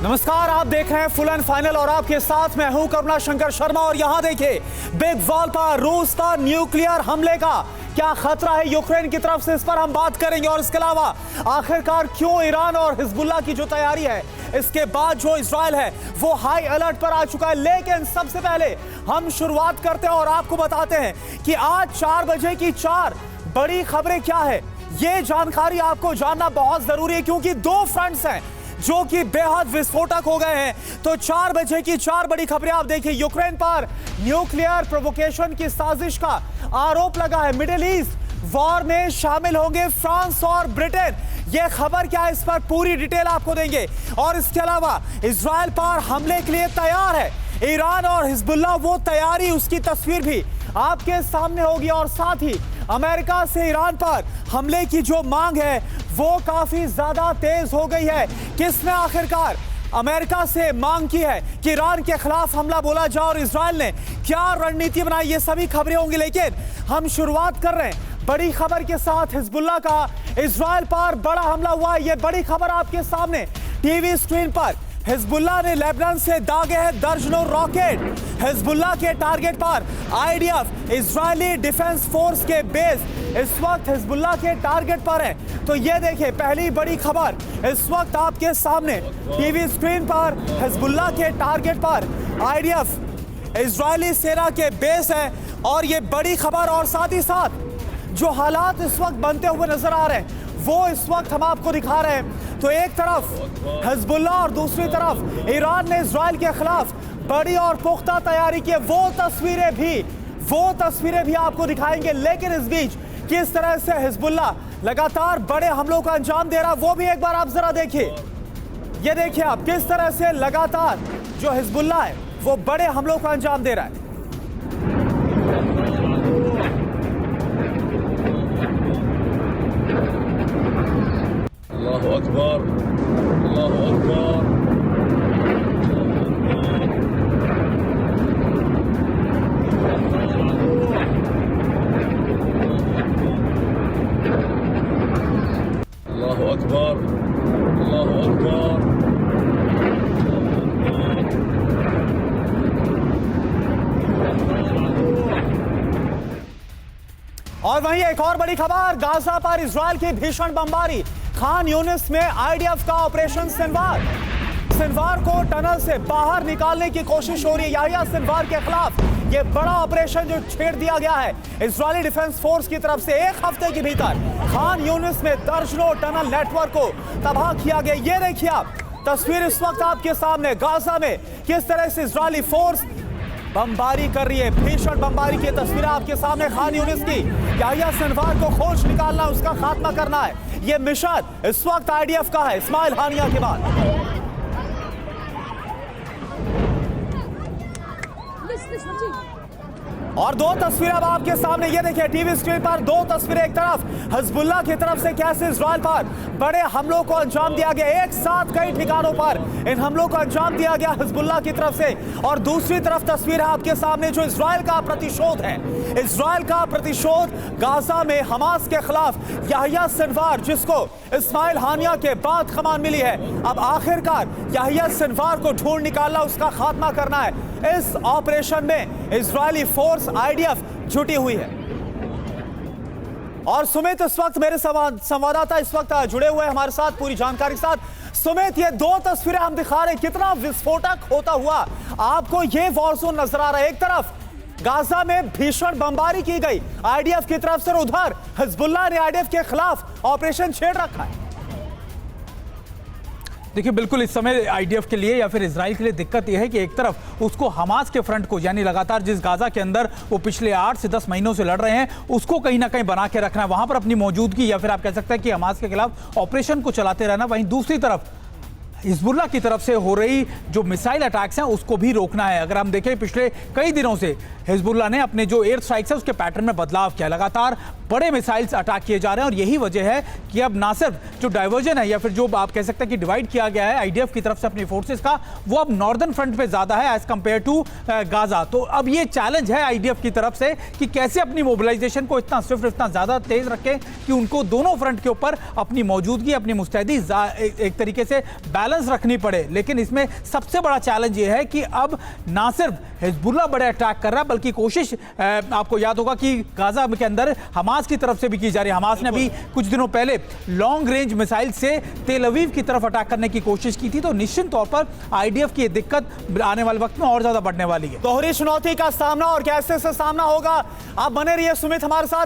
नमस्कार, आप देख रहे हैं फुल एंड फाइनल और आपके साथ मैं हूं करुणा शंकर शर्मा। और यहां देखिए बिग वॉल पर रूस पर न्यूक्लियर हमले का क्या खतरा है यूक्रेन की तरफ से, इस पर हम बात करेंगे। और इसके अलावा आखिरकार क्यों ईरान और हिजबुल्लाह की जो तैयारी है, इसके बाद जो इजराइल है वो हाई अलर्ट पर आ चुका है। लेकिन सबसे पहले हम शुरुआत करते हैं और आपको बताते हैं कि आज 4 बजे की 4 बड़ी खबरें क्या है। ये जानकारी आपको जानना बहुत जरूरी है क्योंकि 2 फ्रंट्स हैं जो कि बेहद विस्फोटक हो गए हैं। तो 4 बजे की 4 बड़ी खबरें आप देखिए। यूक्रेन पर न्यूक्लियर प्रोवोकेशन की साजिश का आरोप लगा है। मिडिल ईस्ट वॉर में शामिल होंगे फ्रांस और ब्रिटेन। यह खबर क्या है, इस पर पूरी डिटेल आपको देंगे। और इसके अलावा इजराइल पर हमले के लिए तैयार है ईरान और हिजबुल्लाह, वो तैयारी उसकी तस्वीर भी आपके सामने होगी। और साथ ही अमेरिका से ईरान पर हमले की जो मांग है वो काफी ज्यादा तेज हो गई है। किसने आखिरकार अमेरिका से मांग की है कि ईरान के खिलाफ हमला बोला जाए और इजराइल ने क्या रणनीति बनाई, ये सभी खबरें होंगी। लेकिन हम शुरुआत कर रहे हैं बड़ी खबर के साथ। हिजबुल्लाह का इजराइल पर बड़ा हमला हुआ। ये बड़ी खबर आपके सामने टीवी स्क्रीन पर। हिजबुल्लाह ने लेबनान से दागे हैं दर्जनों रॉकेट। हिजबुल्लाह के टारगेट पर आईडीएफ इजरायली डिफेंस फोर्स के बेस इस वक्त हिजबुल्लाह के टारगेट पर है। तो ये देखिए पहली बड़ी खबर इस वक्त आपके सामने टीवी स्क्रीन पर। हिजबुल्लाह के टारगेट पर आईडीएफ इजरायली सेना के बेस है और ये बड़ी खबर। और साथ ही साथ जो हालात इस वक्त बनते हुए नजर आ रहे हैं वो इस वक्त हम आपको दिखा रहे हैं। तो एक तरफ हिजबुल्लाह और दूसरी तरफ ईरान ने इजराइल के खिलाफ बड़ी और पुख्ता तैयारी की। वो तस्वीरें भी आपको दिखाएंगे। लेकिन इस बीच किस तरह से हिजबुल्लाह लगातार बड़े हमलों का अंजाम दे रहा है वो भी एक बार आप जरा देखिए। ये देखिए आप किस तरह से लगातार जो हिजबुल्लाह है वो बड़े हमलों का अंजाम दे रहा है। अल्लाहु अकबर, अल्लाहु अकबर। अल्लाहु अकबर, अल्लाहु अकबर। और वहीं एक और बड़ी खबर, गाजा पर इजराइल की भीषण बमबारी। खान यूनिस में आईडीएफ का ऑपरेशन सिनवार को टनल से बाहर निकालने की कोशिश हो रही है। याहिया सिनवार के खिलाफ यह बड़ा ऑपरेशन जो छेड़ दिया गया है इजरायली डिफेंस फोर्स की तरफ से। 1 हफ्ते के भीतर खान यूनिस में दर्जनों टनल नेटवर्क को तबाह किया गया। ये देखिए आप तस्वीर इस वक्त आपके सामने। गाजा में किस तरह से इजरायली फोर्स बमबारी कर रही है, भीषण बमबारी की तस्वीर आपके सामने। खान यूनिस की याहिया सिनवार को खोज निकालना, उसका खात्मा करना है, ये मिशन इस वक्त आईडीएफ का है इस्माइल हानिया के बाद। और 2 तस्वीरें अब आपके सामने, ये देखिए टीवी स्क्रीन पर 2 तस्वीरें। एक तरफ हिजबुल्लाह की तरफ से कैसे इजराइल पर बड़े हमलों को अंजाम दिया गया, एक साथ कई ठिकानों पर इन हमलों को अंजाम दिया गया हिजबुल्लाह की तरफ से। और दूसरी तरफ तस्वीर है आपके सामने जो इजराइल का प्रतिशोध है। इजराइल का प्रतिशोध गाजा में हमास के खिलाफ याहिया सिनवार, जिसको इस्माइल हानिया के बाद कमान मिली है। अब आखिरकार याहिया सिनवार को ढूंढ निकालना, उसका खात्मा करना है। इस ऑपरेशन में इजरायली फोर्स आईडीएफ जुटी हुई है। और सुमित इस वक्त मेरे संवाददाता इस वक्त जुड़े हुए हैं हमारे साथ पूरी जानकारी के साथ। सुमित, ये 2 तस्वीरें हम दिखा रहे हैं, कितना विस्फोटक होता हुआ आपको ये वॉर जोन नजर आ रहा है। एक तरफ गाजा में भीषण बमबारी की गई आईडीएफ की तरफ से, उधर हिजबुल्लाह ने आईडीएफ के खिलाफ ऑपरेशन छेड़ रखा है। देखिए बिल्कुल इस समय आईडीएफ के लिए या फिर इजराइल के लिए दिक्कत यह है कि एक तरफ उसको हमास के फ्रंट को, यानी लगातार जिस गाजा के अंदर वो पिछले 8 से 10 महीनों से लड़ रहे हैं, उसको कहीं ना कहीं बना के रखना है, वहां पर अपनी मौजूदगी या फिर आप कह सकते हैं कि हमास के खिलाफ ऑपरेशन को चलाते रहना। वहीं दूसरी तरफ हिजबुल्लाह की तरफ से हो रही जो मिसाइल अटैक्स हैं उसको भी रोकना है। अगर हम देखें पिछले कई दिनों से हिजबुल्लाह ने अपने जो एयर स्ट्राइक्स है उसके पैटर्न में बदलाव किया, लगातार बड़े मिसाइल्स अटैक किए जा रहे हैं। और यही वजह है कि अब ना सिर्फ जो डाइवर्जन है या फिर जो आप कह सकते हैं कि डिवाइड किया गया है आईडीएफ की तरफ से अपनी फोर्सेस का, वो अब नॉर्दर्न फ्रंट पे ज्यादा है एज कंपेयर टू गाजा। तो अब ये चैलेंज है आईडीएफ की तरफ से कि कैसे अपनी मोबिलाइजेशन को इतना स्विफ्ट, इतना ज्यादा तेज रखें कि उनको दोनों फ्रंट के ऊपर अपनी मौजूदगी, अपनी मुस्तैदी एक तरीके से बैलेंस बैलेंस रखनी पड़े। लेकिन इसमें सबसे बड़ा चैलेंज ये है कि अब ना सिर्फ हिजबुल्लाह बड़े अटैक कर रहा है, बल्कि कोशिश आपको याद होगा कि गाजा के अंदर हमास की तरफ से भी की जा रही है। हमास ने अभी कुछ दिनों पहले लॉन्ग रेंज मिसाइल से तेल अवीव की तरफ अटैक करने की कोशिश की थी। तो निश्चित तौर पर आईडीएफ की ये दिक्कत आने वाले वक्त में और ज्यादा बढ़ने वाली है। दोहरी चुनौती का सामना और कैसे से सामना होगा, आप बने रहिए सुमित हमारे साथ।